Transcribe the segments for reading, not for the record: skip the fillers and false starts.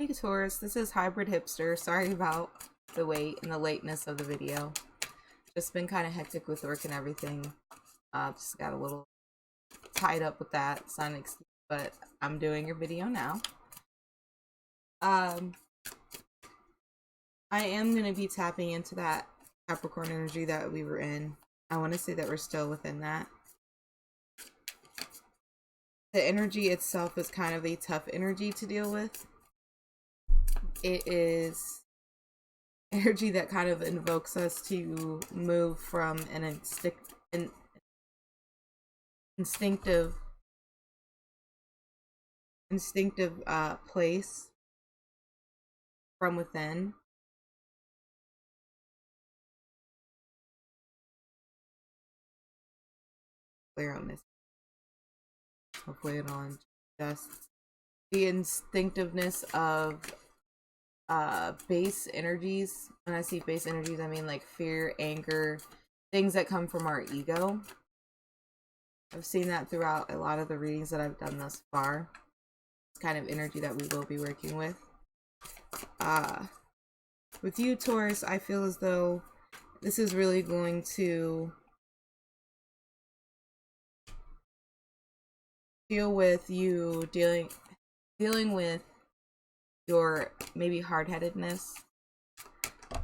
Hey Taurus, this is Hybrid Hipster. Sorry about the wait and the lateness of the video. Just been kind of hectic with work and everything. Just got a little tied up with that, so an excuse, but I'm doing your video now. I am going to be tapping into that Capricorn energy that we were in. I want to say that we're still within that. The energy itself is kind of a tough energy to deal with. It is energy that kind of invokes us to move from an instinctive place from within. Clear on this. Hopefully it'll just the instinctiveness of base energies. When I see base energies, I mean like fear, anger, things that come from our ego. I've seen that throughout a lot of the readings that I've done thus far. It's kind of energy that we will be working with. With you, Taurus, I feel as though this is really going to deal with you dealing with your maybe hard-headedness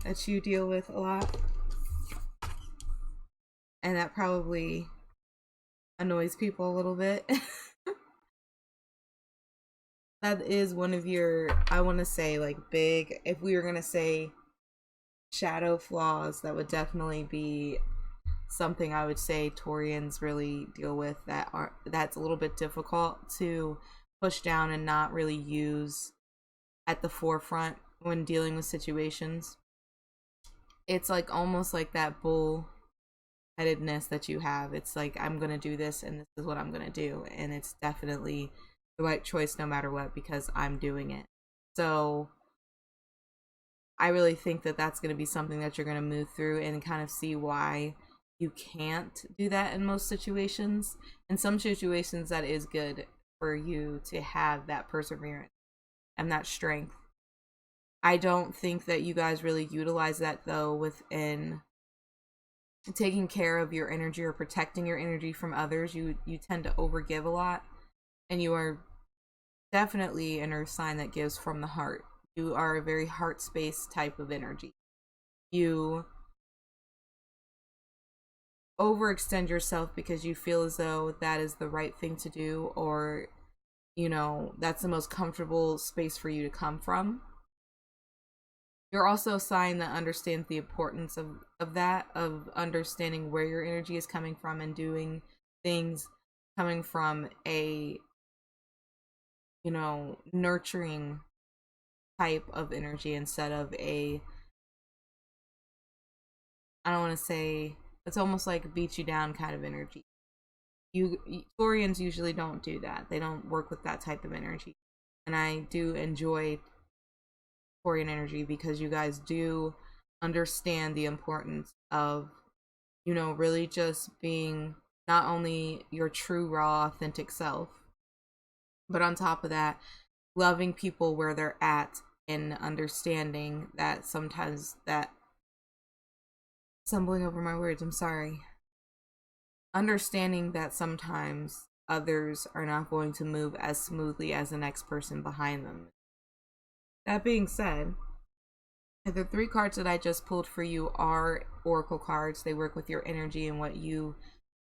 that you deal with a lot, and that probably annoys people a little bit. That is one of your, I want to say, like, big, if we were gonna say shadow flaws, that would definitely be something I would say Taurians really deal with, that's a little bit difficult to push down and not really use at the forefront when dealing with situations. It's like almost like that bull-headedness that you have. It's like, I'm gonna do this and this is what I'm gonna do, and it's definitely the right choice no matter what because I'm doing it. So I really think that that's going to be something that you're going to move through and kind of see why you can't do that in most situations. In some situations, that is good for you to have that perseverance and that strength. I don't think that you guys really utilize that, though, within taking care of your energy or protecting your energy from others. You tend to overgive a lot, and you are definitely an earth sign that gives from the heart. You are a very heart space type of energy. You overextend yourself because you feel as though that is the right thing to do, or that's the most comfortable space for you to come from. You're also a sign that understands the importance of that, of understanding where your energy is coming from and doing things coming from a nurturing type of energy instead of a, I don't want to say, it's almost like beat you down kind of energy. Taurians usually don't do that. They don't work with that type of energy. And I do enjoy Taurian energy because you guys do understand the importance of, really just being not only your true, raw, authentic self, but on top of that, loving people where they're at and understanding that sometimes that, stumbling over my words, I'm sorry. Understanding that sometimes others are not going to move as smoothly as the next person behind them. That being said, the 3 cards that I just pulled for you are oracle cards. They work with your energy and what you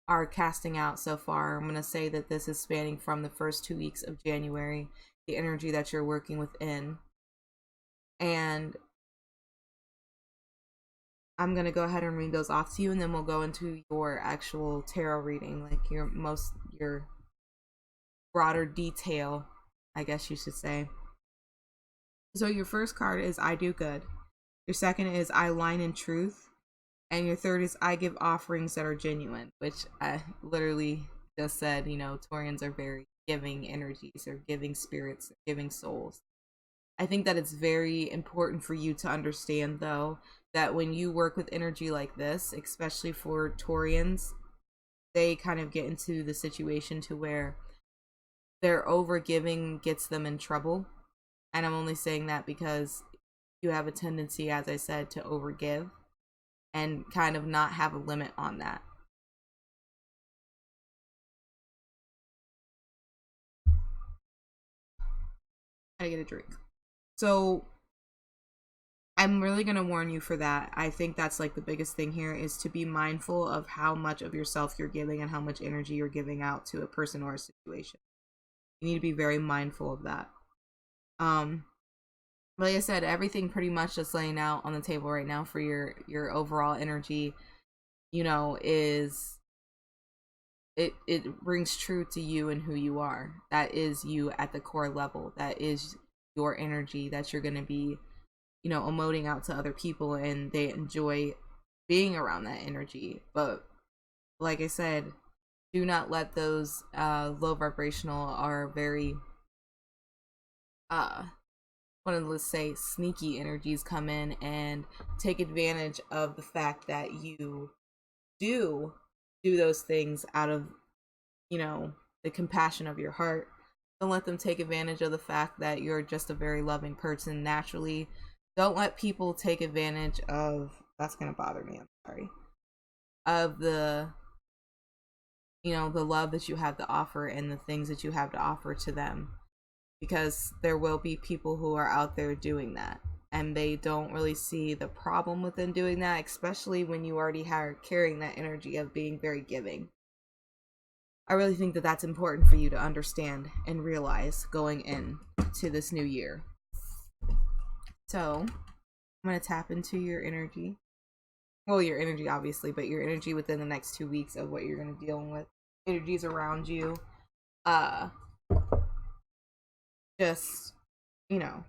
are casting out so far. I'm going to say that this is spanning from the first 2 weeks of January, the energy that you're working within. And I'm going to go ahead and read those off to you, and then we'll go into your actual tarot reading, like your broader detail, I guess you should say. So your first card is I do good. Your second is I align in truth. And your third is I give offerings that are genuine, which I literally just said, Taurians are very giving energies, or giving spirits, or giving souls. I think that it's very important for you to understand, though, that when you work with energy like this, especially for Taurians, they kind of get into the situation to where their overgiving gets them in trouble. And I'm only saying that because you have a tendency, as I said, to overgive and kind of not have a limit on that. I get a drink. So I'm really going to warn you for that. I think that's like the biggest thing here is to be mindful of how much of yourself you're giving and how much energy you're giving out to a person or a situation. You need to be very mindful of that. Like I said, everything pretty much just laying out on the table right now for your overall energy, you know, is it rings true to you and who you are. That is you at the core level. That is your energy that you're going to be, you know, emoting out to other people, and they enjoy being around that energy. But like I said, do not let those low vibrational or very let's say sneaky energies come in and take advantage of the fact that you do those things out of, you know, the compassion of your heart. Don't let them take advantage of the fact that you're just a very loving person naturally. Don't let people take advantage of, that's gonna bother me, I'm sorry, of the, you know, the love that you have to offer and the things that you have to offer to them, because there will be people who are out there doing that and they don't really see the problem with them doing that, especially when you already are carrying that energy of being very giving. I really think that that's important for you to understand and realize going into this new year. So I'm going to tap into your energy. Well, your energy obviously, but your energy within the next 2 weeks of what you're going to be dealing with. Energies around you. Just, you know,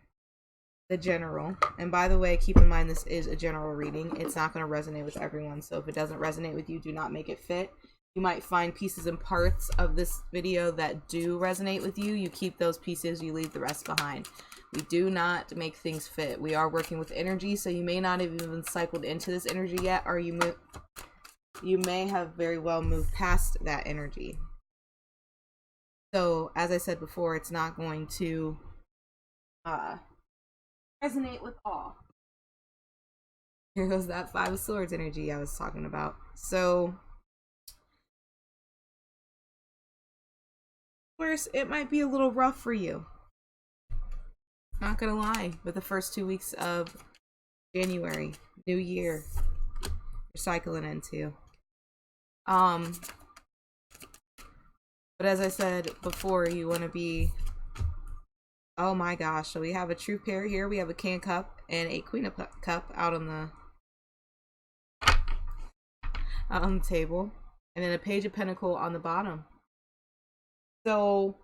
the general. And by the way, keep in mind this is a general reading. It's not going to resonate with everyone. So if it doesn't resonate with you, do not make it fit. You might find pieces and parts of this video that do resonate with you. You keep those pieces, you leave the rest behind. We do not make things fit. We are working with energy, so you may not have even cycled into this energy yet, or you may have very well moved past that energy. So, as I said before, it's not going to resonate with all. Here goes that Five of Swords energy I was talking about. So, first, it might be a little rough for you. Not gonna lie, with the first 2 weeks of January, new year, you're cycling into. But as I said before, you want to be, oh my gosh, so we have a true pair here. We have a King of Cup and a Queen of Cup out on the table, and then a Page of Pentacle on the bottom. So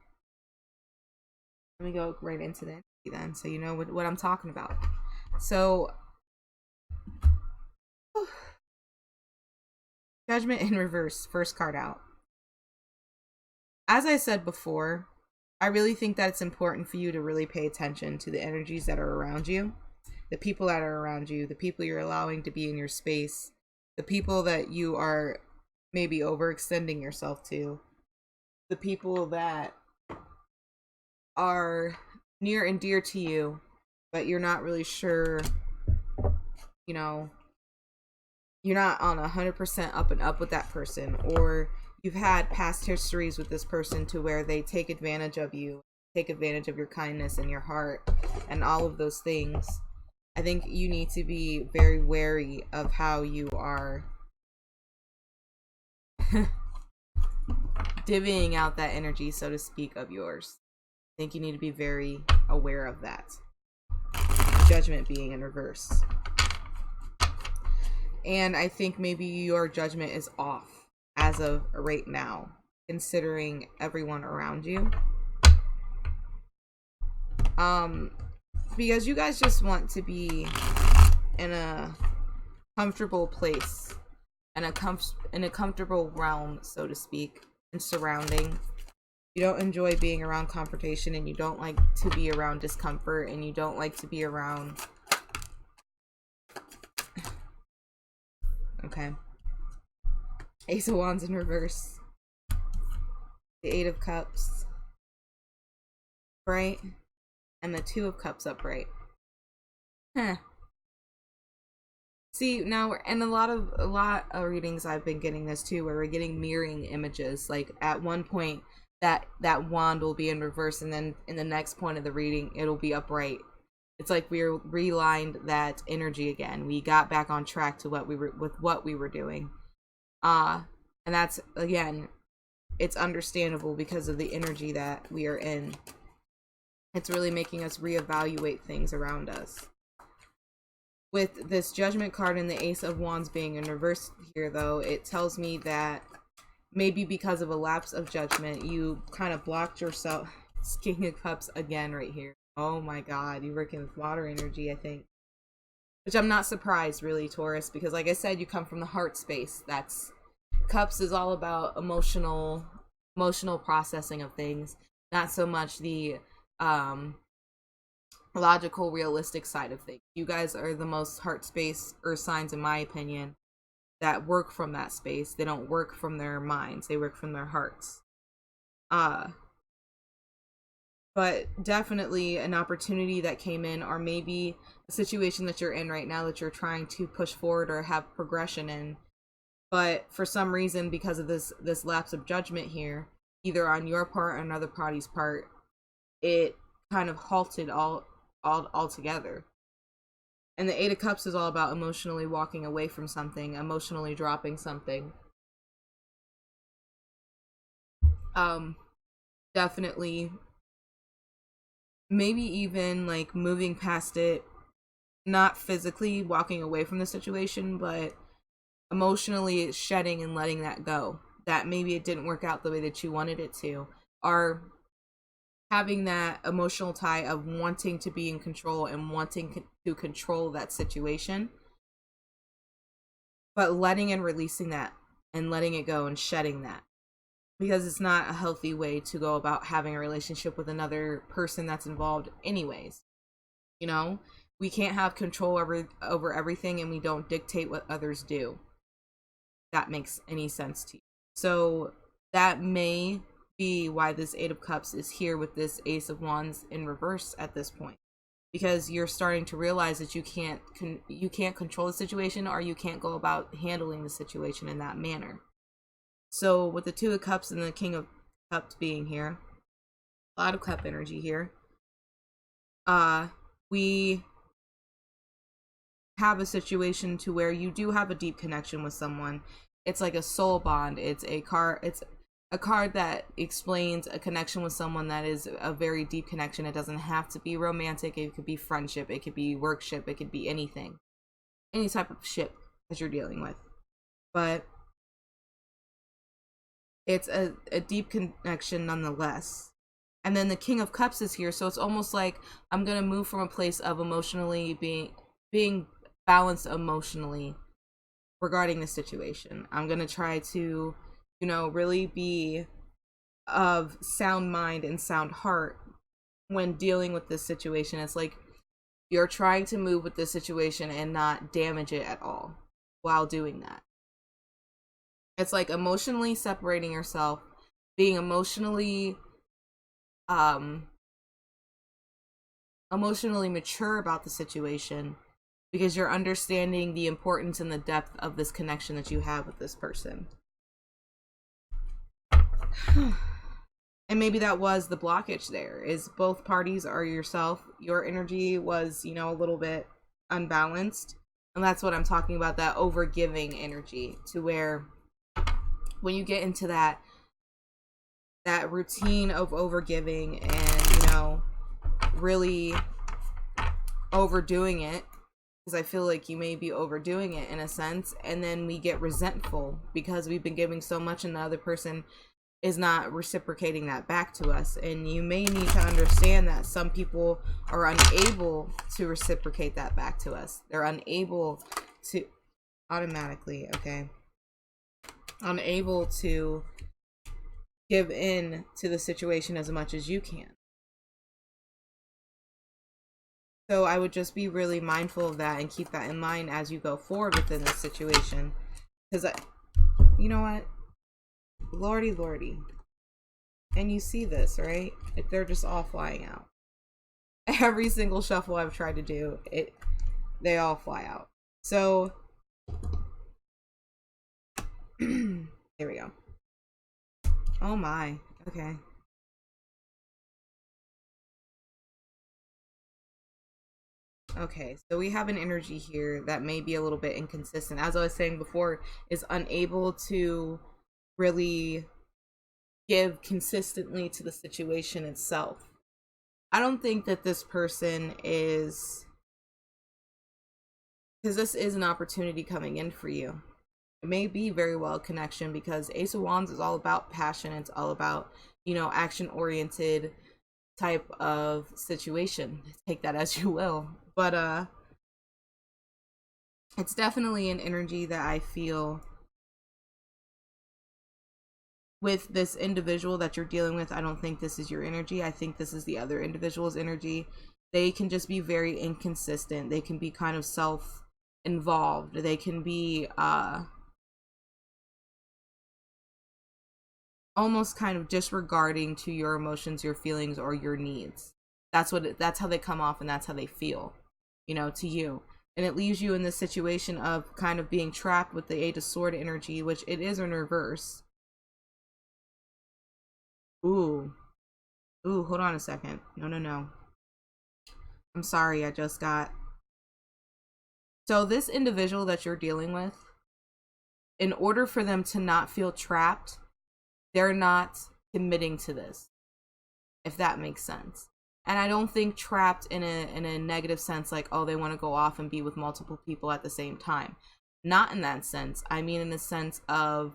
let me go right into the energy then, so you know what I'm talking about. So Judgment in reverse, first card out. As I said before, I really think that it's important for you to really pay attention to the energies that are around you, the people that are around you, the people you're allowing to be in your space, the people that you are maybe overextending yourself to, the people that are near and dear to you, but you're not really sure, you know, you're not on 100% up and up with that person, or you've had past histories with this person to where they take advantage of you, take advantage of your kindness and your heart and all of those things. I think you need to be very wary of how you are divvying out that energy, so to speak, of yours. I think you need to be very aware of that. Judgment being in reverse. And I think maybe your judgment is off as of right now, considering everyone around you. Because you guys just want to be in a comfortable place, in a comfortable realm, so to speak, and surrounding. You don't enjoy being around confrontation, and you don't like to be around discomfort, and you don't like to be around. Okay. Ace of Wands in reverse. The Eight of Cups. Right? and the Two of Cups upright. Huh. See, now, and a lot of readings I've been getting this too, where we're getting mirroring images. Like at one point, that wand will be in reverse, and then in the next point of the reading, it'll be upright. It's like we're relined that energy again. We got back on track to what we were doing. And that's, again, it's understandable because of the energy that we are in. It's really making us reevaluate things around us. With this Judgment card and the Ace of Wands being in reverse here, though, it tells me that maybe because of a lapse of judgment, you kind of blocked yourself. King of Cups again right here. Oh my god, you're working with water energy, I think. Which I'm not surprised, really, Taurus, because like I said, you come from the heart space. That's Cups is all about emotional processing of things, not so much the logical, realistic side of things. You guys are the most heart space earth signs, in my opinion, that work from that space. They don't work from their minds, they work from their hearts. But definitely an opportunity that came in, or maybe a situation that you're in right now that you're trying to push forward or have progression in. But for some reason, because of this lapse of judgment here, either on your part or another party's part, it kind of halted all together. And the Eight of Cups is all about emotionally walking away from something, emotionally dropping something. Definitely, maybe even like moving past it, not physically walking away from the situation, but emotionally shedding and letting that go. That maybe it didn't work out the way that you wanted it to, or having that emotional tie of wanting to be in control and wanting to control that situation, but letting and releasing that and letting it go and shedding that, because it's not a healthy way to go about having a relationship with another person that's involved anyways. You know, we can't have control over everything, and we don't dictate what others do. That makes any sense to you. So that may be why this Eight of Cups is here with this Ace of Wands in reverse at this point, because you're starting to realize that you can't control the situation, or you can't go about handling the situation in that manner. So with the Two of Cups and the King of Cups being here, a lot of cup energy here, we have a situation to where you do have a deep connection with someone. It's like a soul bond. It's a card that explains a connection with someone that is a very deep connection. It doesn't have to be romantic. It could be friendship. It could be workship. It could be anything. Any type of ship that you're dealing with. But it's a deep connection nonetheless. And then the King of Cups is here. So it's almost like I'm going to move from a place of emotionally being balanced emotionally regarding the situation. I'm going to try to, really be of sound mind and sound heart when dealing with this situation. It's like you're trying to move with this situation and not damage it at all while doing that. It's like emotionally separating yourself, being emotionally mature about the situation, because you're understanding the importance and the depth of this connection that you have with this person. And maybe that was the blockage there, is both parties are yourself. Your energy was, a little bit unbalanced. And that's what I'm talking about, that overgiving energy, to where when you get into that routine of overgiving and, really overdoing it, because I feel like you may be overdoing it in a sense, and then we get resentful because we've been giving so much and the other person is not reciprocating that back to us. And you may need to understand that some people are unable to reciprocate that back to us. They're unable to unable to give in to the situation as much as you can. So I would just be really mindful of that and keep that in mind as you go forward within this situation. Because, you know what? Lordy. And you see this, right? They're just all flying out. every single shuffle I've tried to do, they all fly out. So here we go. Oh my. Okay. Okay, so we have an energy here that may be a little bit inconsistent. As I was saying before, is unable to really give consistently to the situation itself. I don't think that this person is, because this is an opportunity coming in for you. It may be very well a connection, because Ace of Wands is all about passion. It's all about, action oriented type of situation. Take that as you will. But it's definitely an energy that I feel with this individual that you're dealing with. I don't think this is your energy. I think this is the other individual's energy. They can just be very inconsistent. They can be kind of self-involved. They can be almost kind of disregarding to your emotions, your feelings, or your needs. That's how they come off, and that's how they feel, to you. And it leaves you in this situation of kind of being trapped with the Eight of Sword energy, which it is in reverse. Ooh, hold on a second. No. I'm sorry, I just got... So this individual that you're dealing with, in order for them to not feel trapped, they're not committing to this, if that makes sense. And I don't think trapped in a negative sense, like, oh, they want to go off and be with multiple people at the same time. Not in that sense. I mean in the sense of,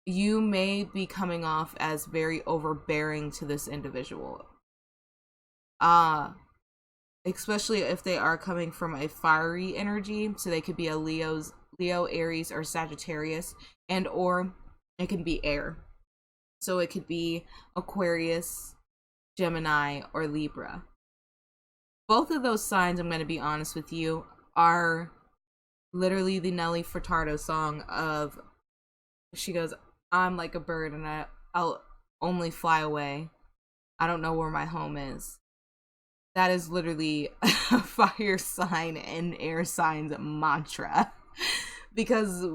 you may be coming off as very overbearing to this individual. Especially if they are coming from a fiery energy, so they could be a Leo, Aries, or Sagittarius, and or it can be air. So it could be Aquarius, Gemini, or Libra. Both of those signs, I'm going to be honest with you, are literally the Nelly Furtado song of, she goes, I'm like a bird and I'll only fly away. I don't know where my home is. That is literally a fire sign and air signs mantra. Because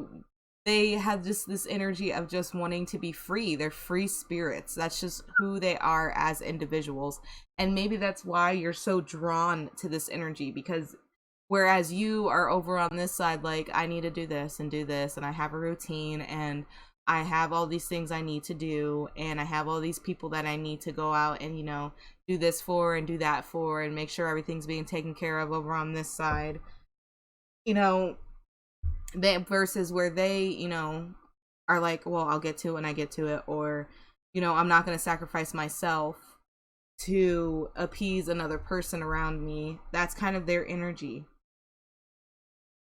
they have just this energy of just wanting to be free. They're free spirits. That's just who they are as individuals. And maybe that's why you're so drawn to this energy, because whereas you are over on this side, like, I need to do this, and I have a routine, and I have all these things I need to do, and I have all these people that I need to go out and, do this for and do that for, and make sure everything's being taken care of over on this side. They, versus where they, are like, well, I'll get to it when I get to it, or, I'm not going to sacrifice myself to appease another person around me. That's kind of their energy.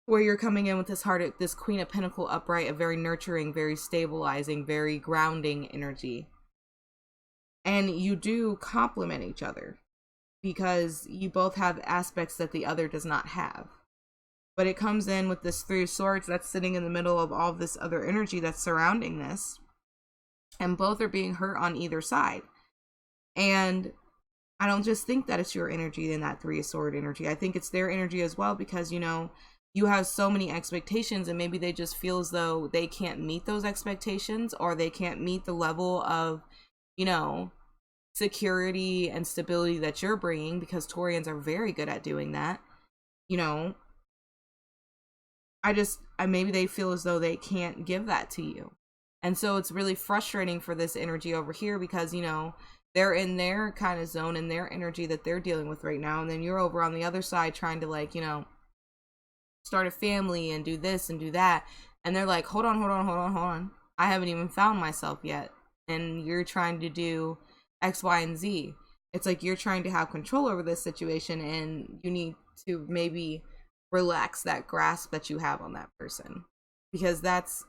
Where you're coming in with this heart, this Queen of Pentacles upright, a very nurturing, very stabilizing, very grounding energy. And you do complement each other, because you both have aspects that the other does not have. But it comes in with this Three of Swords that's sitting in the middle of all of this other energy that's surrounding this. And both are being hurt on either side. And I don't just think that it's your energy in that Three of Swords energy. I think it's their energy as well, because, you have so many expectations, and maybe they just feel as though they can't meet those expectations, or they can't meet the level of, security and stability that you're bringing, because Taurians are very good at doing that. Maybe they feel as though they can't give that to you. And so it's really frustrating for this energy over here, because, they're in their kind of zone, in their energy that they're dealing with right now. And then you're over on the other side trying to, like, start a family and do this and do that. And they're like, hold on. I haven't even found myself yet. And you're trying to do X, Y, and Z. It's like you're trying to have control over this situation, and you need to maybe relax that grasp that you have on that person, because that's,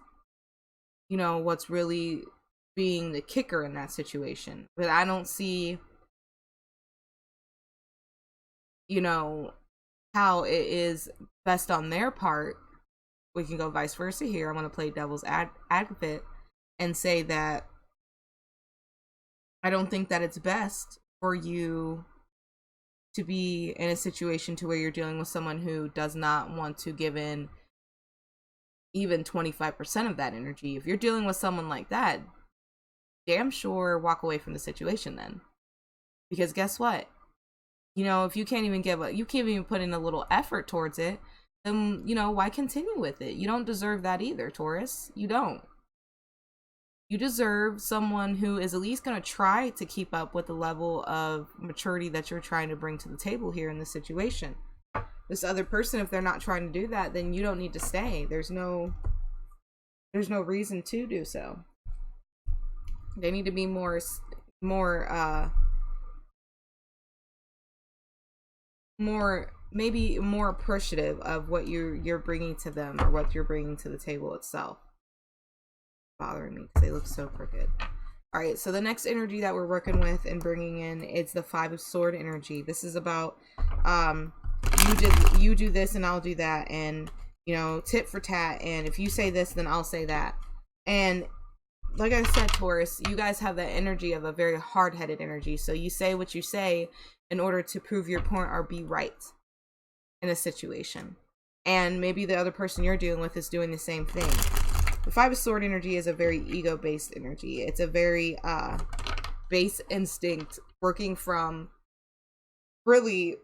what's really being the kicker in that situation. But I don't see, how it is best on their part. We can go vice versa here. I'm going to play devil's advocate and say that I don't think that it's best for you to be in a situation to where you're dealing with someone who does not want to give in even 25% of that energy. If you're dealing with someone like that, damn sure walk away from the situation then. Because guess what? You know, if you can't even you can't even put in a little effort towards it, then, you know, why continue with it? You don't deserve that either, Taurus. You don't. You deserve someone who is at least going to try to keep up with the level of maturity that you're trying to bring to the table here in this situation. This other person, if they're not trying to do that, then you don't need to stay. There's no reason to do so. They need to be more maybe more appreciative of what you're bringing to them, or what you're bringing to the table itself. Bothering me because they look so crooked. All right, so the next energy that we're working with and bringing in is the Five of Sword energy. This is about you do this and I'll do that, and, you know, tit for tat, and if you say this then I'll say that. And like I said, Taurus, you guys have that energy of a very hard-headed energy. So you say what you say in order to prove your point or be right in a situation. And maybe the other person you're dealing with is doing the same thing. The Five of Sword energy is a very ego-based energy. It's a very base instinct, working from, really,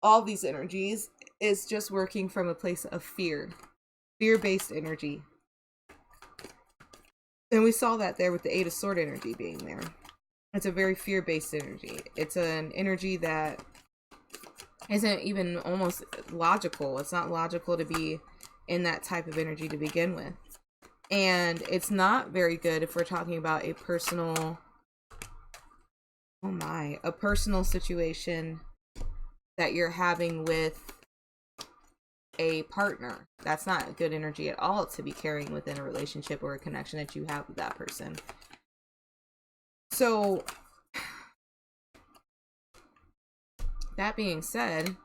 all these energies is just working from a place of fear. Fear-based energy. And we saw that there with the Eight of Sword energy being there. It's a very fear-based energy. It's an energy that isn't even almost logical. It's not logical to be in that type of energy to begin with. And it's not very good if we're talking about a personal, a personal situation that you're having with a partner. That's not good energy at all to be carrying within a relationship or a connection that you have with that person. So, that being said,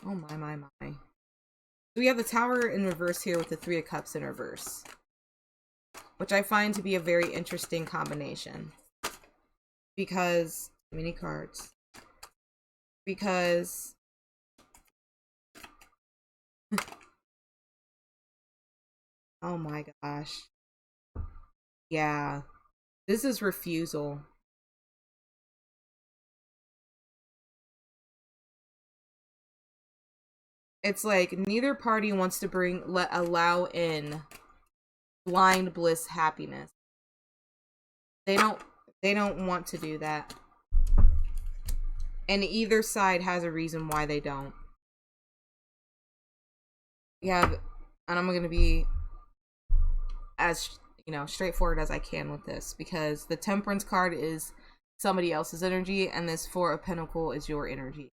oh my. So we have the Tower in reverse here with the Three of Cups in reverse, which I find to be a very interesting combination. Because, many cards. Because oh my gosh. Yeah. This is refusal. It's like neither party wants to allow in blind bliss happiness. They don't want to do that. And either side has a reason why they don't. Yeah, and I'm going to be as, you know, straightforward as I can with this, because the Temperance card is somebody else's energy and this Four of Pentacles is your energy.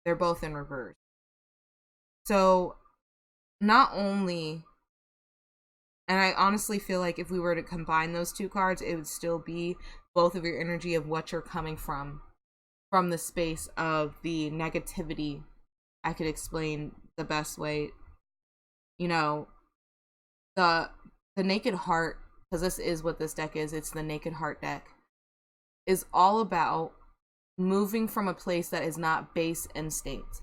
They're both in reverse. So not only, and I honestly feel like if we were to combine those two cards, it would still be both of your energy of what you're coming from the space of the negativity. I could explain the best way, you know, the Naked Heart, because this is what this deck is, it's the Naked Heart deck, is all about moving from a place that is not base instinct.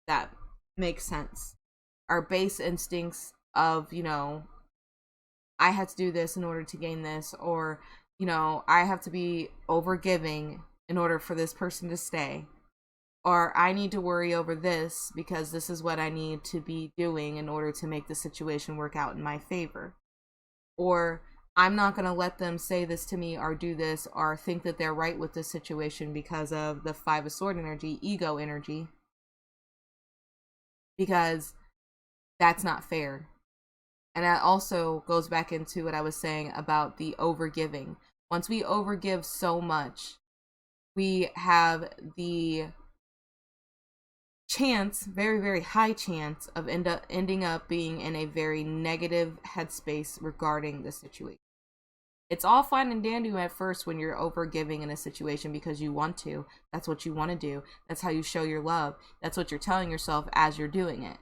That makes sense. Our base instincts of, you know, I have to do this in order to gain this, or, you know, I have to be overgiving in order for this person to stay, or I need to worry over this because this is what I need to be doing in order to make the situation work out in my favor, or I'm not going to let them say this to me or do this or think that they're right with this situation because of the Five of Sword energy, ego energy, because that's not fair. And that also goes back into what I was saying about the overgiving. Once we overgive so much, we have the chance, very, very high chance, of ending up being in a very negative headspace regarding the situation. It's all fine and dandy at first when you're overgiving in a situation because you want to. That's what you want to do. That's how you show your love. That's what you're telling yourself as you're doing it.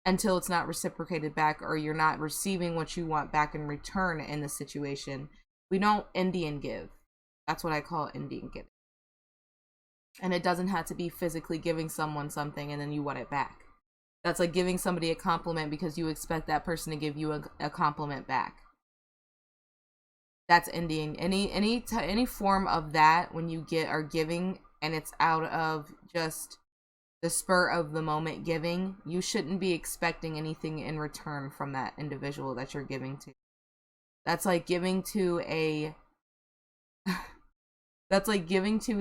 Until it's not reciprocated back, or you're not receiving what you want back in return in the situation. We don't Indian give. That's what I call Indian giving. And it doesn't have to be physically giving someone something and then you want it back. That's like giving somebody a compliment because you expect that person to give you a compliment back. That's ending any form of that when you are giving and it's out of just the spur of the moment giving. You shouldn't be expecting anything in return from that individual that you're giving to. That's like giving to a that's like giving to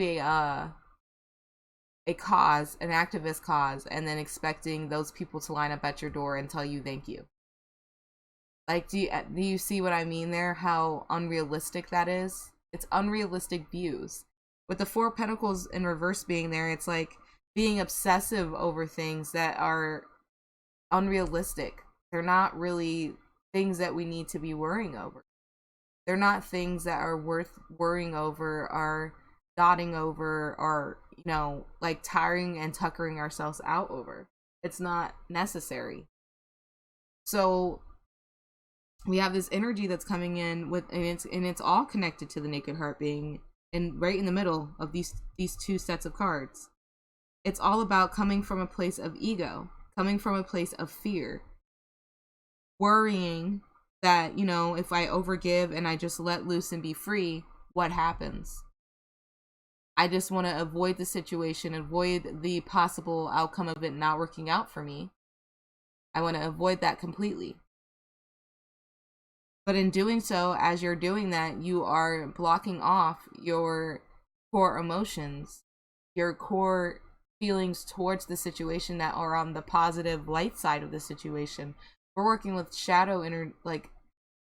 a cause, an activist cause, and then expecting those people to line up at your door and tell you thank you. Like, do you see what I mean there? How unrealistic that is? It's unrealistic views. With the Four of Pentacles in reverse being there, it's like being obsessive over things that are unrealistic. They're not really things that we need to be worrying over. They're not things that are worth worrying over, or dotting over, or, you know, like tiring and tuckering ourselves out over. It's not necessary. So we have this energy that's coming in with, and it's all connected to the Naked Heart being right in the middle of these two sets of cards. It's all about coming from a place of ego, coming from a place of fear, worrying that, you know, if I overgive and I just let loose and be free, what happens? I just want to avoid the situation, avoid the possible outcome of it not working out for me. I want to avoid that completely. But in doing so, as you're doing that, you are blocking off your core emotions, your core feelings towards the situation that are on the positive light side of the situation. We're working with shadow like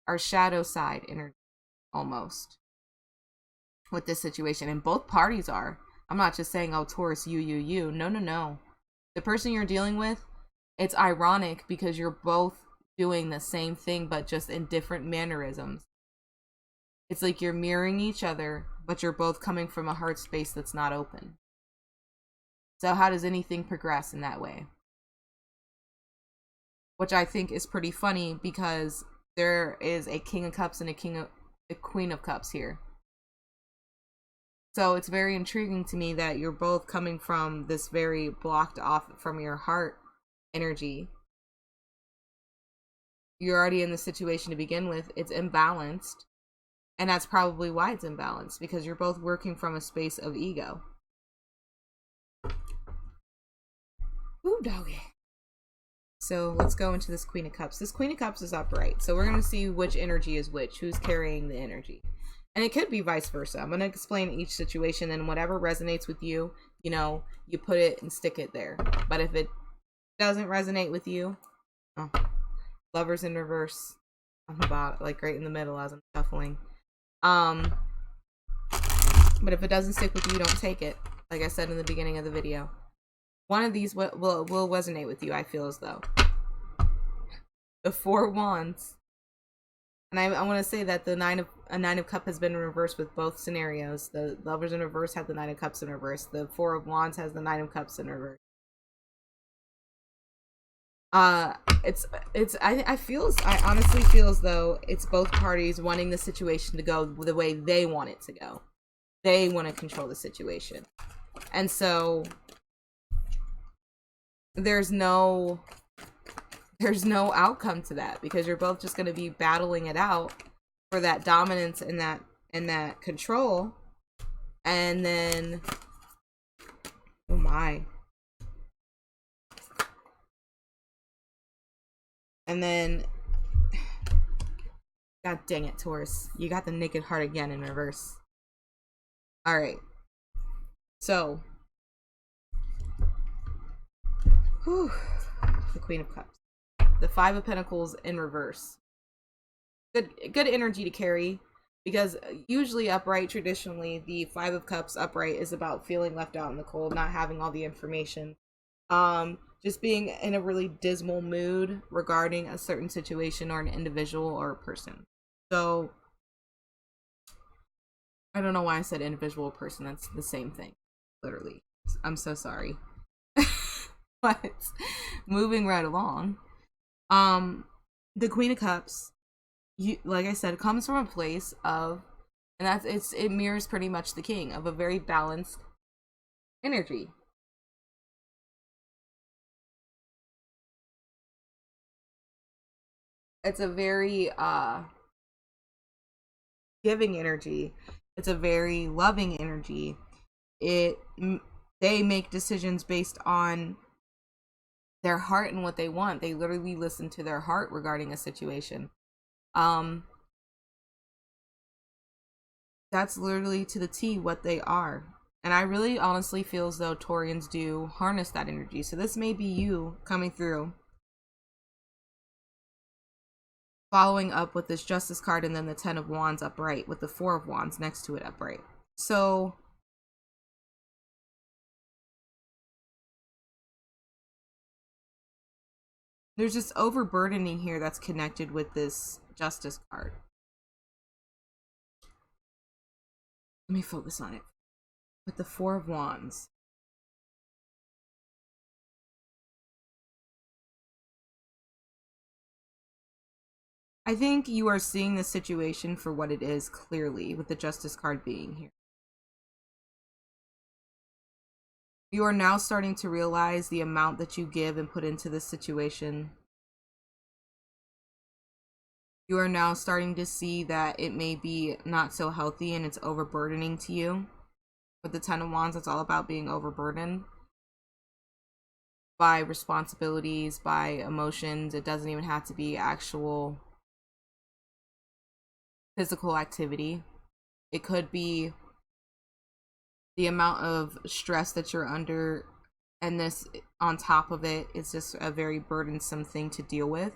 our shadow side energy almost with this situation, and both parties are. I'm not just saying, oh, Taurus, you. No. The person you're dealing with, it's ironic because you're both doing the same thing but just in different mannerisms. It's like you're mirroring each other, but you're both coming from a heart space that's not open. So how does anything progress in that way? Which I think is pretty funny because there is a King of Cups and a Queen of Cups here. So it's very intriguing to me that you're both coming from this very blocked off from your heart energy. You're already in the situation to begin with. It's imbalanced. And that's probably why it's imbalanced, because you're both working from a space of ego. Ooh, doggy. So let's go into this Queen of Cups. This Queen of Cups is upright. So we're going to see which energy is which, who's carrying the energy. And it could be vice versa. I'm going to explain each situation, and whatever resonates with you, you know, you put it and stick it there. But if it doesn't resonate with you, oh, Lovers in reverse on the bottom, like right in the middle as I'm shuffling. But if it doesn't stick with you, don't take it. Like I said in the beginning of the video. One of these will resonate with you, I feel as though. The Four of Wands. And I want to say that the Nine of Cups has been in reverse with both scenarios. The Lovers in reverse have the Nine of Cups in reverse. The Four of Wands has the Nine of Cups in reverse. I honestly feel as though it's both parties wanting the situation to go the way they want it to go. They want to control the situation. And so there's no outcome to that, because you're both just going to be battling it out for that dominance and that control. And then, oh my. And then, god dang it, Taurus, you got the Naked Heart again in reverse. All right. So, whew, the Queen of Cups. The Five of Pentacles in reverse. Good energy to carry, because usually upright, traditionally, the Five of Cups upright is about feeling left out in the cold, not having all the information. Just being in a really dismal mood regarding a certain situation or an individual or a person. So, I don't know why I said individual or person. That's the same thing, literally. I'm so sorry. But moving right along, the Queen of Cups, like I said, comes from a place of, and it mirrors pretty much the King, of a very balanced energy. It's a very giving energy. It's a very loving energy. It they make decisions based on their heart and what they want. They literally listen to their heart regarding a situation. That's literally to the T what they are. And I really honestly feel as though Taurians do harness that energy. So this may be you coming through, following up with this Justice card and then the 10 of Wands upright with the 4 of Wands next to it upright. So there's this overburdening here that's connected with this Justice card. Let me focus on it. With the 4 of Wands. I think you are seeing the situation for what it is clearly, with the Justice card being here. You are now starting to realize the amount that you give and put into this situation. You are now starting to see that it may be not so healthy and it's overburdening to you. With the 10 of Wands, it's all about being overburdened by responsibilities, by emotions. It doesn't even have to be actual physical activity. It could be the amount of stress that you're under, and this on top of it is just a very burdensome thing to deal with.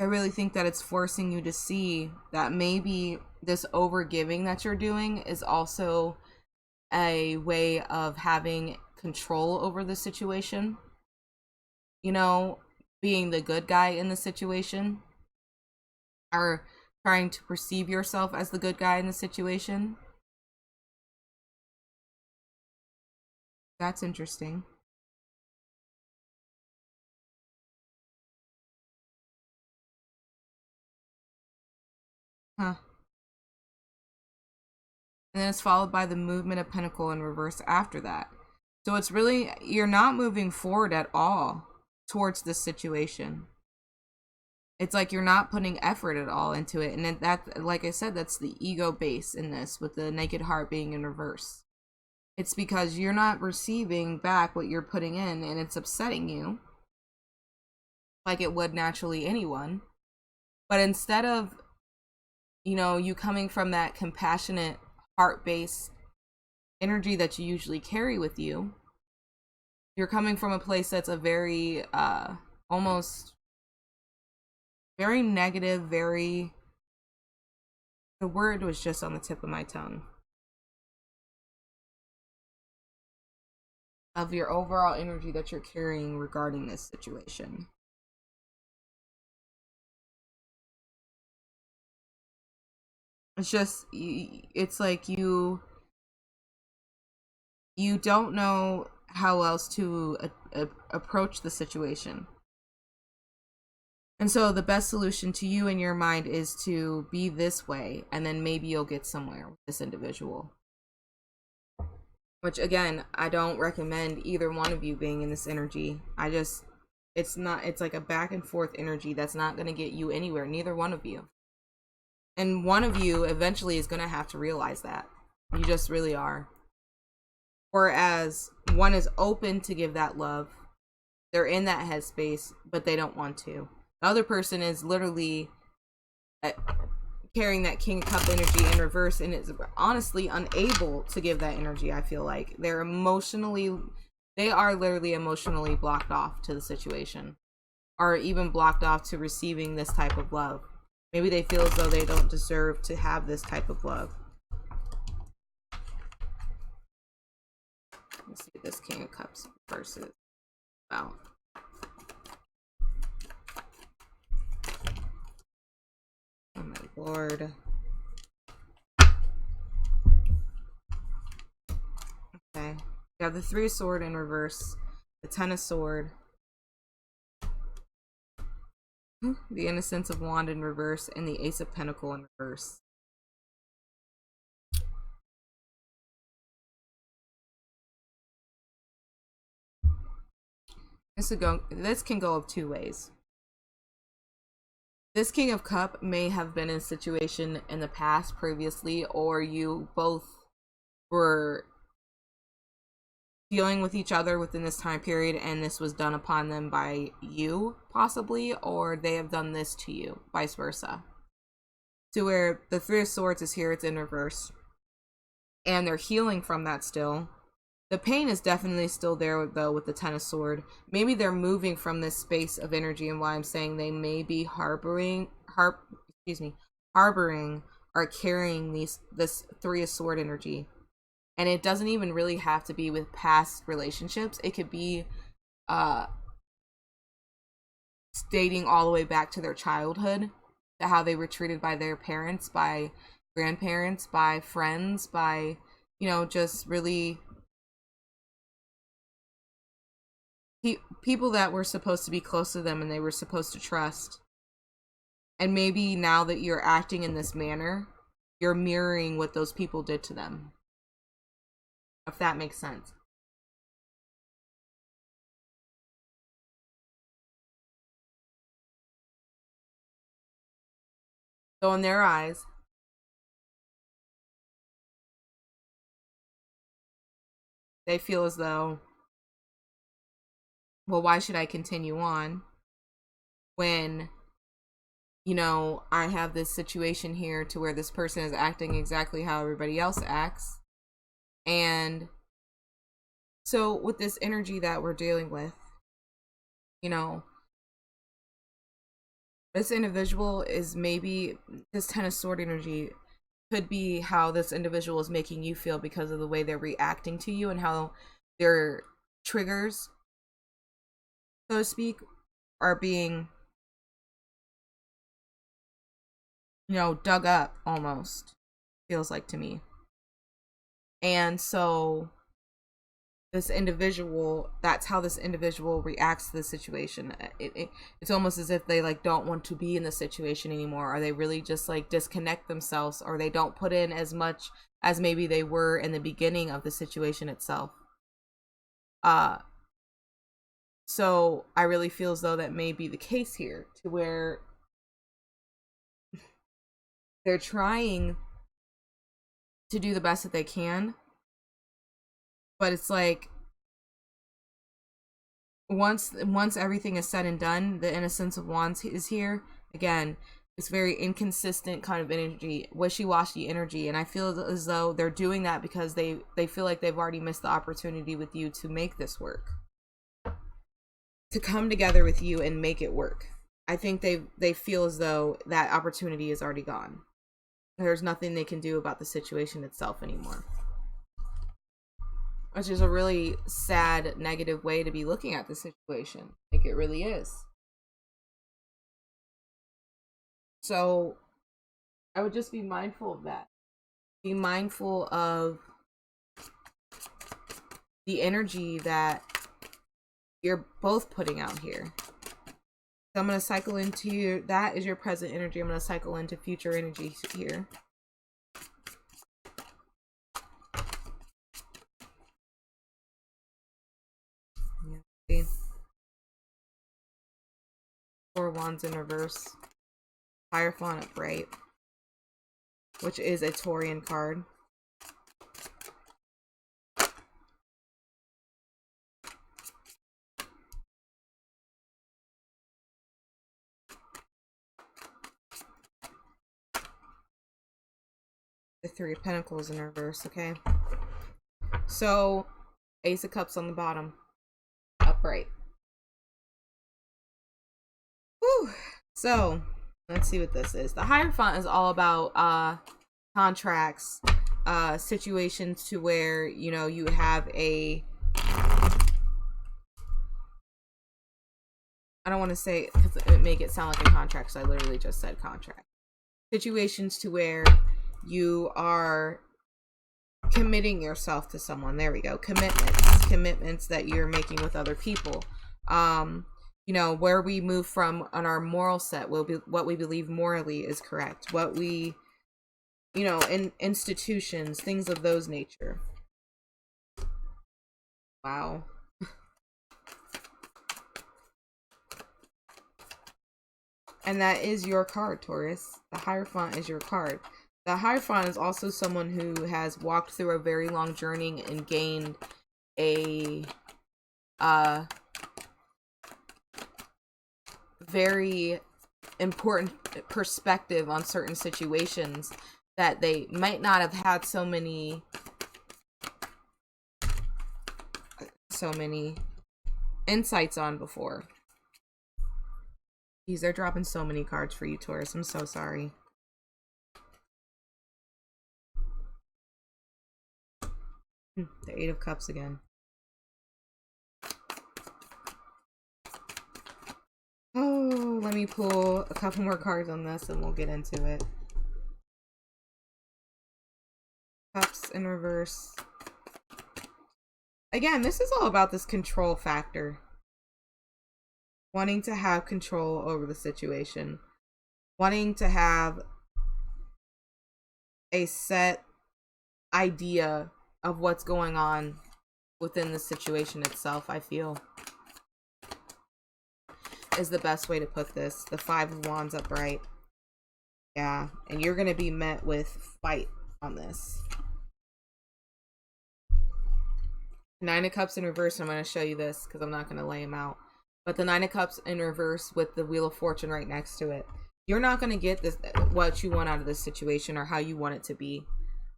I really think that it's forcing you to see that maybe this overgiving that you're doing is also a way of having control over the situation. You know, being the good guy in the situation, or trying to perceive yourself as the good guy in the situation. That's interesting. Huh. And then it's followed by the movement of Pentacle in reverse after that. So it's really, you're not moving forward at all towards this situation. It's like you're not putting effort at all into it. And that, like I said, that's the ego base in this, with the naked heart being in reverse. It's because you're not receiving back what you're putting in, and it's upsetting you, like it would naturally anyone. But instead of, you know, you coming from that compassionate heart-based energy that you usually carry with you, you're coming from a place that's a very almost very negative, very, the word was just on the tip of my tongue, of your overall energy that you're carrying regarding this situation. It's just, it's like you don't know how else to approach the situation. And so the best solution to you in your mind is to be this way, and then maybe you'll get somewhere with this individual. Which, again, I don't recommend either one of you being in this energy. It's like a back and forth energy that's not going to get you anywhere, neither one of you. And one of you eventually is going to have to realize that. You just really are. Whereas one is open to give that love. They're in that headspace, but they don't want to. The other person is literally carrying that King of Cup energy in reverse and is honestly unable to give that energy. I feel like they are literally emotionally blocked off to the situation, or even blocked off to receiving this type of love. Maybe they feel as though they don't deserve to have this type of love. Let's see what this King of Cups versus about. Oh my lord. Okay. We have the 3 of Sword in reverse, the 10 of Sword, the Innocence of Wand in reverse, and the Ace of Pentacle in reverse. This can go of two ways. This King of Cup may have been in a situation in the past previously, or you both were dealing with each other within this time period and this was done upon them by you, possibly, or they have done this to you, vice versa. To where the Three of Swords is here, it's in reverse. And they're healing from that still. The pain is definitely still there, though, with the Ten of Swords. Maybe they're moving from this space of energy, and why I'm saying they may be harboring or carrying this Three of Swords energy. And it doesn't even really have to be with past relationships. It could be dating all the way back to their childhood, to how they were treated by their parents, by grandparents, by friends, by, just really people that were supposed to be close to them and they were supposed to trust. And maybe now that you're acting in this manner, you're mirroring what those people did to them. If that makes sense. So in their eyes, they feel as though, well, why should I continue on when, I have this situation here to where this person is acting exactly how everybody else acts. And so with this energy that we're dealing with, this individual is maybe, this Ten of Swords energy could be how this individual is making you feel because of the way they're reacting to you and how their triggers, so to speak, are being, dug up almost, feels like to me. And so this individual, that's how this individual reacts to the situation. It's almost as if they don't want to be in the situation anymore, or they really just disconnect themselves, or they don't put in as much as maybe they were in the beginning of the situation itself. So I really feel as though that may be the case here, to where they're trying to do the best that they can, but it's once everything is said and done, the Innocence of Wands is here again. It's very inconsistent kind of energy, wishy-washy energy, and I feel as though they're doing that because they feel like they've already missed the opportunity with you to make this work, to come together with you and make it work. I think they feel as though that opportunity is already gone. There's nothing they can do about the situation itself anymore. Which is a really sad, negative way to be looking at the situation. It really is. So I would just be mindful of that. Be mindful of the energy that you're both putting out here. So I'm going to cycle into, that is your present energy. I'm going to cycle into future energy here. Yeah. Four Wands in reverse. Hierophant upright, which is a Taurian card. The Three of Pentacles in reverse, okay? So, Ace of Cups on the bottom. Upright. Whew. So, let's see what this is. The Hierophant is all about contracts, situations to where, you have a... I don't want to say, because it make it sound like a contract, so I literally just said contract. Situations to where you are committing yourself to someone. There we go. Commitments that you're making with other people. you know, where we move from on our moral set will be what we believe morally is correct, what we, you know, in institutions, things of those nature. Wow. And that is your card, Taurus. The Hierophant is your card. The Hierophant is also someone who has walked through a very long journey and gained a very important perspective on certain situations that they might not have had so many insights on before. Geez, they're dropping so many cards for you, Taurus. I'm so sorry. The Eight of Cups again. Oh, let me pull a couple more cards on this and we'll get into it. Cups in reverse. Again, this is all about this control factor. Wanting to have control over the situation. Wanting to have a set idea of what's going on within the situation itself, I feel, is the best way to put this. The Five of Wands upright. Yeah, and you're going to be met with fight on this. Nine of Cups in reverse. I'm going to show you this because I'm not going to lay them out. But the Nine of Cups in reverse with the Wheel of Fortune right next to it. You're not going to get this what you want out of this situation or how you want it to be.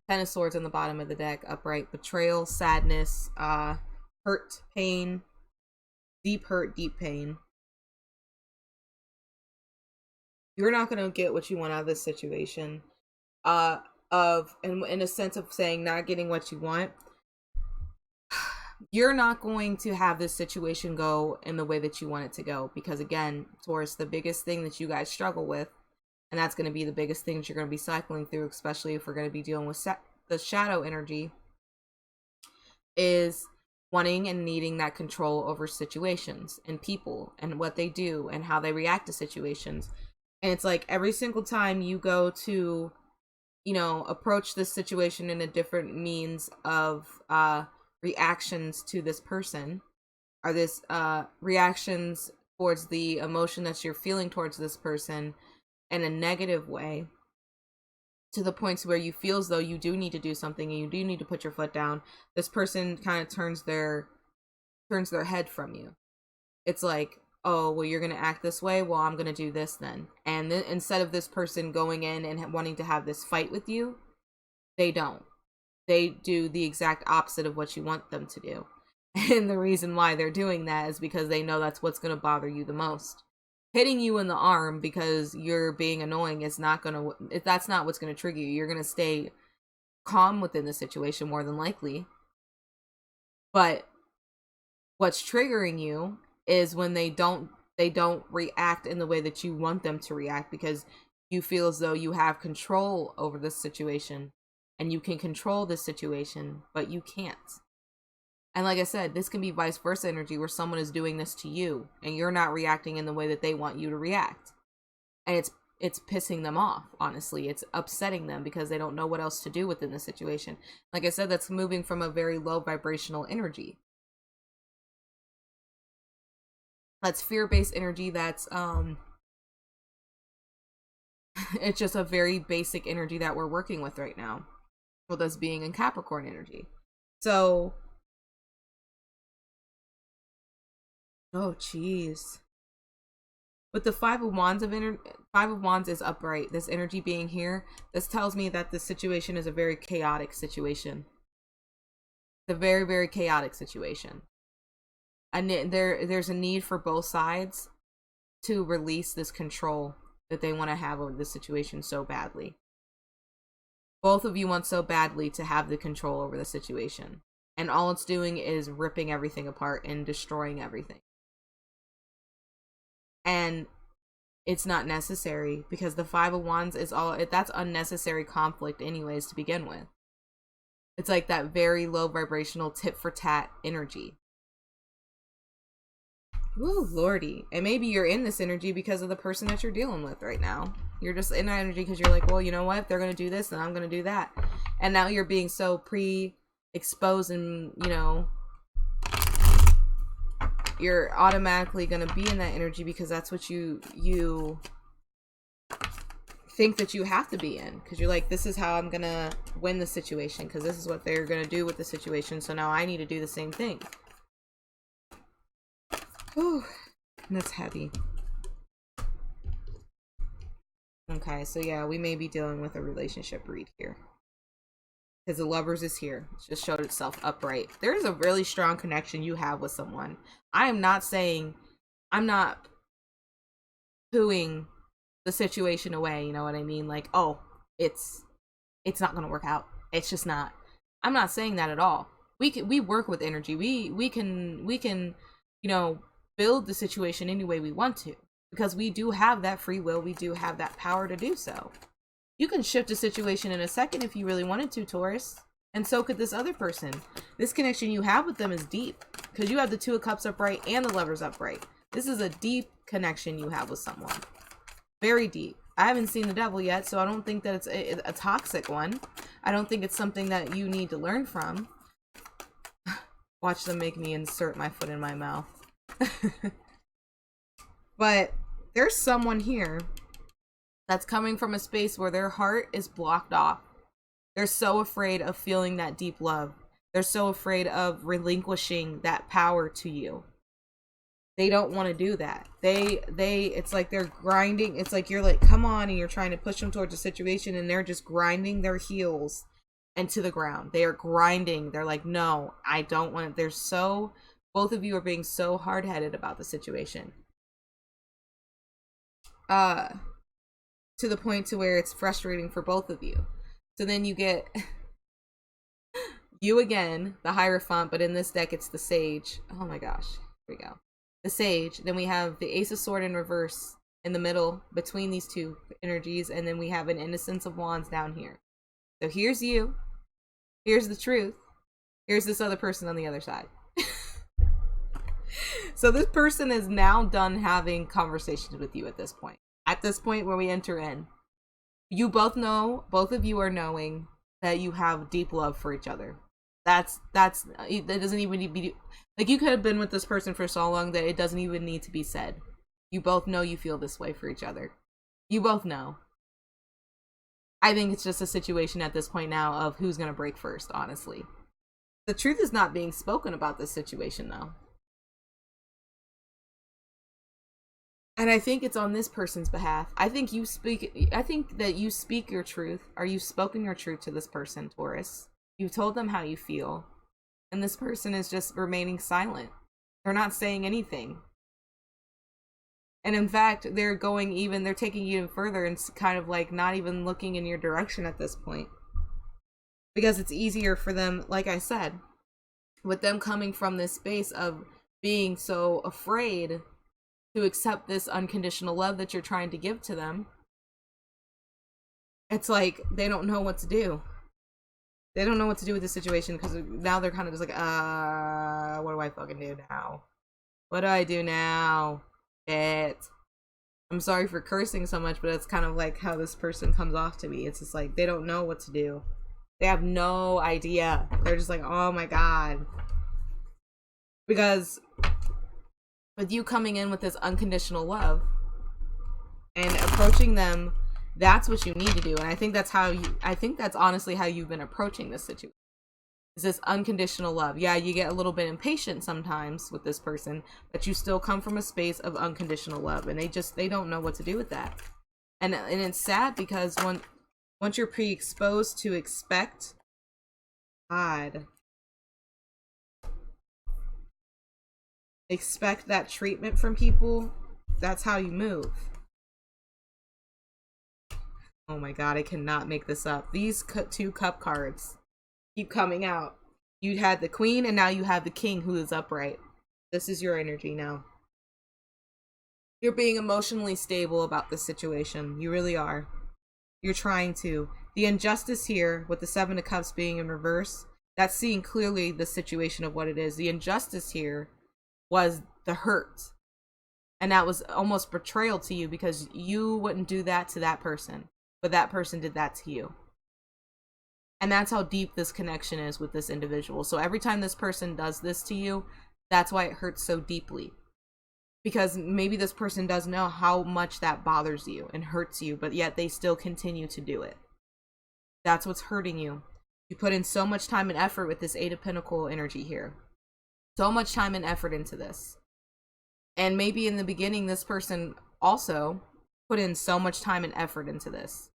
Ten of Swords on the bottom of the deck, upright. Betrayal, sadness, hurt, pain, deep hurt, deep pain. You're not going to get what you want out of this situation. In a sense of saying not getting what you want. You're not going to have this situation go in the way that you want it to go. Because again, Taurus, the biggest thing that you guys struggle with, and that's going to be the biggest things you're going to be cycling through, especially if we're going to be dealing with the shadow energy, is wanting and needing that control over situations and people and what they do and how they react to situations. And it's like every single time you go to, you know, approach this situation in a different means of reactions to this person, are this reactions towards the emotion that you're feeling towards this person in a negative way, to the points where you feel as though you do need to do something and you do need to put your foot down. This person kind of turns their head from you. It's like, oh, well, you're going to act this way. Well, I'm going to do this then. And then instead of this person going in and wanting to have this fight with you, they don't. They do the exact opposite of what you want them to do. And the reason why they're doing that is because they know that's what's going to bother you the most. Hitting you in the arm because you're being annoying is not going to, that's not what's going to trigger you. You're going to stay calm within the situation more than likely. But what's triggering you is when they don't react in the way that you want them to react, because you feel as though you have control over this situation and you can control this situation, but you can't. And like I said, this can be vice versa energy where someone is doing this to you and you're not reacting in the way that they want you to react. And it's pissing them off, honestly. It's upsetting them because they don't know what else to do within the situation. Like I said, that's moving from a very low vibrational energy. That's fear-based energy. That's it's just a very basic energy that we're working with right now, with us being in Capricorn energy. So, oh jeez. With the Five of Wands is upright. This energy being here, this tells me that the situation is a very chaotic situation. It's a very, very chaotic situation. And there's a need for both sides to release this control that they want to have over the situation so badly. Both of you want so badly to have the control over the situation. And all it's doing is ripping everything apart and destroying everything. And it's not necessary, because the Five of Wands is that's unnecessary conflict anyways to begin with. It's like that very low vibrational tit for tat energy. Ooh, lordy. And maybe you're in this energy because of the person that you're dealing with right now. You're just in that energy because you're like, well, you know what? If they're going to do this, then I'm going to do that. And now you're being so pre-exposed and, you know, you're automatically going to be in that energy because that's what you think that you have to be in. Because you're like, this is how I'm going to win the situation because this is what they're going to do with the situation. So now I need to do the same thing. Whew. That's heavy. Okay, so yeah, we may be dealing with a relationship read here. Because the Lovers is here. It just showed itself upright. There is a really strong connection you have with someone. I am not saying, I'm not pooing the situation away, you know what I mean? Like, oh, it's not gonna work out. It's just not. I'm not saying that at all. We work with energy. We can, you know, build the situation any way we want to. Because we do have that free will. We do have that power to do so. You can shift a situation in a second if you really wanted to, Taurus. And so could this other person. This connection you have with them is deep. Because you have the Two of Cups upright and the Lovers upright. This is a deep connection you have with someone. Very deep. I haven't seen the Devil yet, so I don't think that it's a toxic one. I don't think it's something that you need to learn from. Watch them make me insert my foot in my mouth. But there's someone here that's coming from a space where their heart is blocked off. They're so afraid of feeling that deep love. They're so afraid of relinquishing that power to you. They don't want to do that. It's like they're grinding. It's like you're like, come on, and you're trying to push them towards a situation, and they're just grinding their heels into the ground. They are grinding. They're like, no, I don't want it. They're so, both of you are being so hard-headed about the situation. To the point to where it's frustrating for both of you. So then you get you again, the Hierophant, but in this deck it's the Sage. Oh my gosh, here we go. The Sage. Then we have the Ace of Swords in reverse in the middle between these two energies, and then we have an Innocence of Wands down here. So here's you. Here's the truth. Here's this other person on the other side. So this person is now done having conversations with you at this point. At this point where we enter in, you both know, both of you are knowing that you have deep love for each other. That doesn't even need to be, like, you could have been with this person for so long that it doesn't even need to be said. You both know you feel this way for each other. You both know. I think it's just a situation at this point now of who's going to break first, honestly. The truth is not being spoken about this situation, though. And I think it's on this person's behalf. I think that you speak your truth, or you've spoken your truth to this person, Taurus. You've told them how you feel. And this person is just remaining silent. They're not saying anything. And in fact, they're taking you even further and kind of like not even looking in your direction at this point. Because it's easier for them, like I said, with them coming from this space of being so afraid to accept this unconditional love that you're trying to give to them. It's like they don't know what to do. They don't know what to do with the situation because now they're kind of just like, what do I fucking do now? What do I do now? I'm sorry for cursing so much, but it's kind of like how this person comes off to me. It's just like they don't know what to do. They have no idea. They're just like, oh my god. Because with you coming in with this unconditional love and approaching them, that's what you need to do. And I think that's honestly how you've been approaching this situation. Is this unconditional love. Yeah, you get a little bit impatient sometimes with this person, but you still come from a space of unconditional love, and they don't know what to do with that. And it's sad because once you're pre-exposed to expect that treatment from people, that's how you move. Oh my god, I cannot make this up. These two cup cards keep coming out. You had the Queen, and now you have the King, who is upright. This is your energy now. You're being emotionally stable about this situation. You really are. You're trying to. The injustice here, with the Seven of Cups being in reverse, that's seeing clearly the situation of what it is. The injustice here was the hurt And that was almost betrayal to you because you wouldn't do that to that person, but that person did that to you. And that's how deep this connection is with this individual. So every time this person does this to you, that's why it hurts so deeply. Because maybe this person does know how much that bothers you and hurts you, but yet they still continue to do it. That's what's hurting you. You put in so much time and effort with this Eight of Pentacles energy here. So much time and effort into this. And maybe in the beginning, this person also put in so much time and effort into this.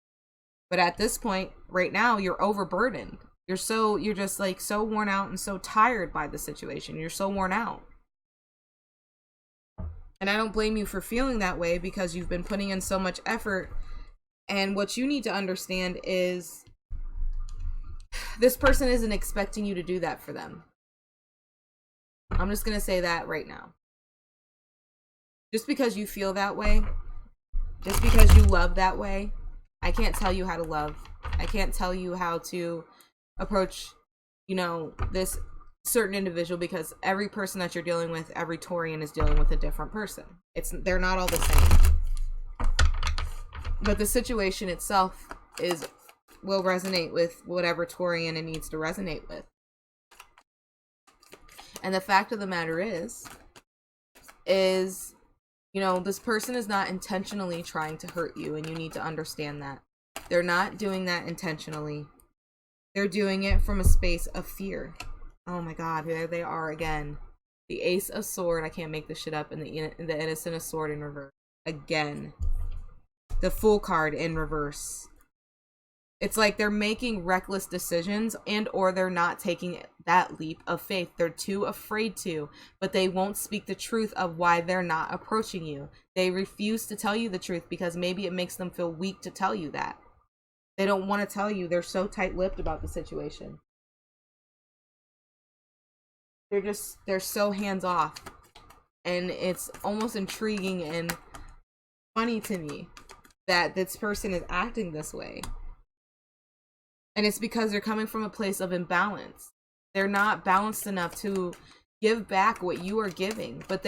But at this point, right now, you're overburdened. You're just like so worn out and so tired by the situation. You're so worn out. And I don't blame you for feeling that way because you've been putting in so much effort. And what you need to understand is this person isn't expecting you to do that for them. I'm just going to say that right now. Just because you feel that way, just because you love that way, I can't tell you how to love. I can't tell you how to approach, this certain individual, because every person that you're dealing with, every Taurian is dealing with a different person. They're not all the same. But the situation itself will resonate with whatever Taurian it needs to resonate with. And the fact of the matter is this person is not intentionally trying to hurt you, and you need to understand that. They're not doing that intentionally. They're doing it from a space of fear. Oh my God, there they are again. The Ace of Sword, I can't make this shit up, and the Innocent of Sword in reverse. Again. The Fool card in reverse. It's like they're making reckless decisions or they're not taking that leap of faith. They're too afraid to, but they won't speak the truth of why they're not approaching you. They refuse to tell you the truth because maybe it makes them feel weak to tell you that. They don't want to tell you. They're so tight-lipped about the situation. They're so hands-off. And it's almost intriguing and funny to me that this person is acting this way. And it's because they're coming from a place of imbalance. They're not balanced enough to give back what you are giving. But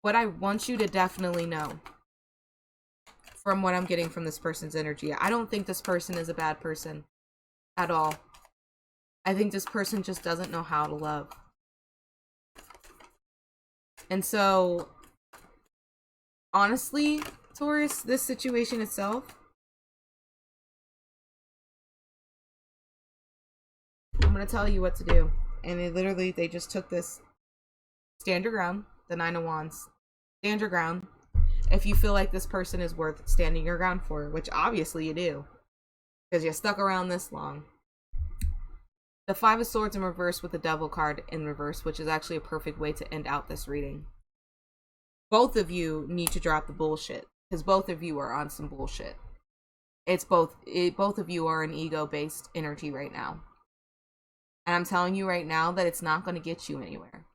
what I want you to definitely know, from what I'm getting from this person's energy, I don't think this person is a bad person at all. I think this person just doesn't know how to love. And so, honestly, Taurus, this situation itself, I'm going to tell you what to do. And they just took this. Stand your ground. The Nine of Wands. Stand your ground. If you feel like this person is worth standing your ground for, which obviously you do, because you stuck around this long. The Five of Swords in reverse with the Devil card in reverse, which is actually a perfect way to end out this reading. Both of you need to drop the bullshit, because both of you are on some bullshit. Both of you are an ego-based energy right now. And I'm telling you right now that it's not going to get you anywhere.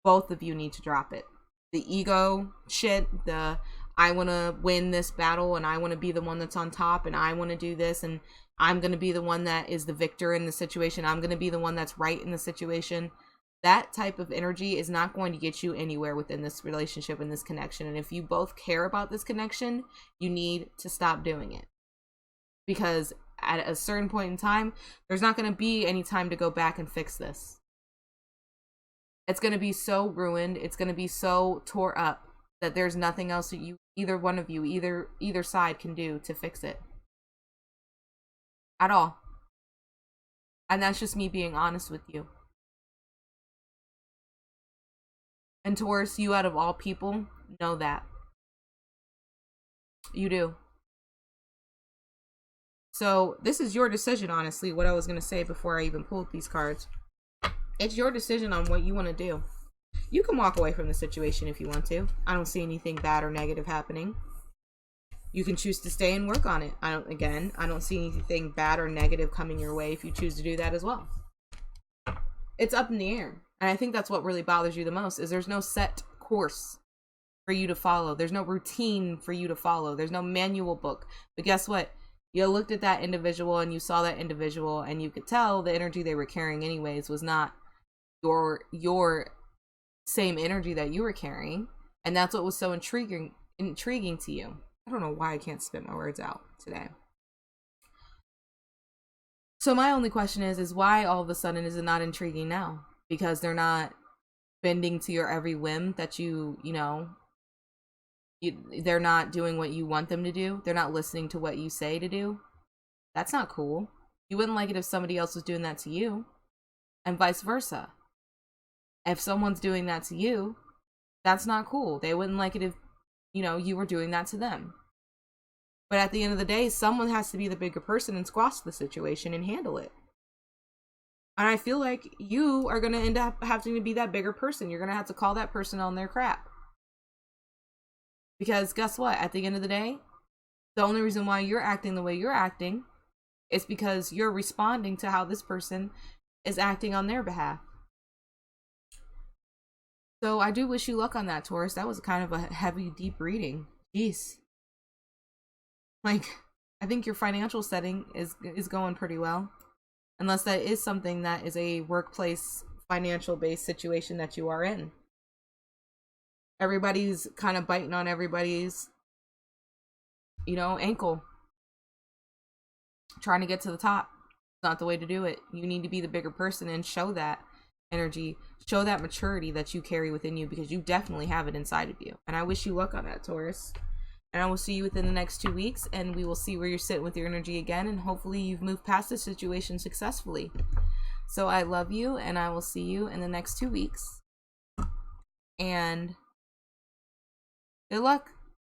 Both of you need to drop it. The ego shit, I want to win this battle and I want to be the one that's on top and I want to do this and I'm going to be the one that is the victor in the situation. I'm going to be the one that's right in the situation. That type of energy is not going to get you anywhere within this relationship and this connection. And if you both care about this connection, you need to stop doing it. Because at a certain point in time, there's not going to be any time to go back and fix this. It's going to be so ruined. It's going to be so tore up that there's nothing else that either one of you, either side can do to fix it. At all. And that's just me being honest with you. And Taurus, you out of all people, know that. You do. So this is your decision, honestly, what I was going to say before I even pulled these cards. It's your decision on what you want to do. You can walk away from the situation if you want to. I don't see anything bad or negative happening. You can choose to stay and work on it. I don't see anything bad or negative coming your way if you choose to do that as well. It's up in the air. And I think that's what really bothers you the most, is there's no set course for you to follow. There's no routine for you to follow. There's no manual book. But guess what? You looked at that individual and you saw that individual and you could tell the energy they were carrying anyways was not your same energy that you were carrying. And that's what was so intriguing to you. I don't know why I can't spit my words out today. So my only question is why all of a sudden is it not intriguing now? Because they're not bending to your every whim that they're not doing what you want them to do. They're not listening to what you say to do. That's not cool. You wouldn't like it if somebody else was doing that to you, and vice versa. If someone's doing that to you, that's not cool. They wouldn't like it if, you were doing that to them. But at the end of the day, someone has to be the bigger person and squash the situation and handle it. And I feel like you are going to end up having to be that bigger person. You're going to have to call that person on their crap. Because guess what? At the end of the day, the only reason why you're acting the way you're acting is because you're responding to how this person is acting on their behalf. So I do wish you luck on that, Taurus. That was kind of a heavy, deep reading. Jeez. Like, I think your financial setting is going pretty well. Unless that is something that is a workplace financial based situation that you are in. Everybody's kind of biting on everybody's, ankle. Trying to get to the top. It's not the way to do it. You need to be the bigger person and show that energy. Show that maturity that you carry within you, because you definitely have it inside of you. And I wish you luck on that, Taurus. And I will see you within the next 2 weeks, and we will see where you're sitting with your energy again, and hopefully you've moved past this situation successfully. So I love you, and I will see you in the next 2 weeks. And good luck.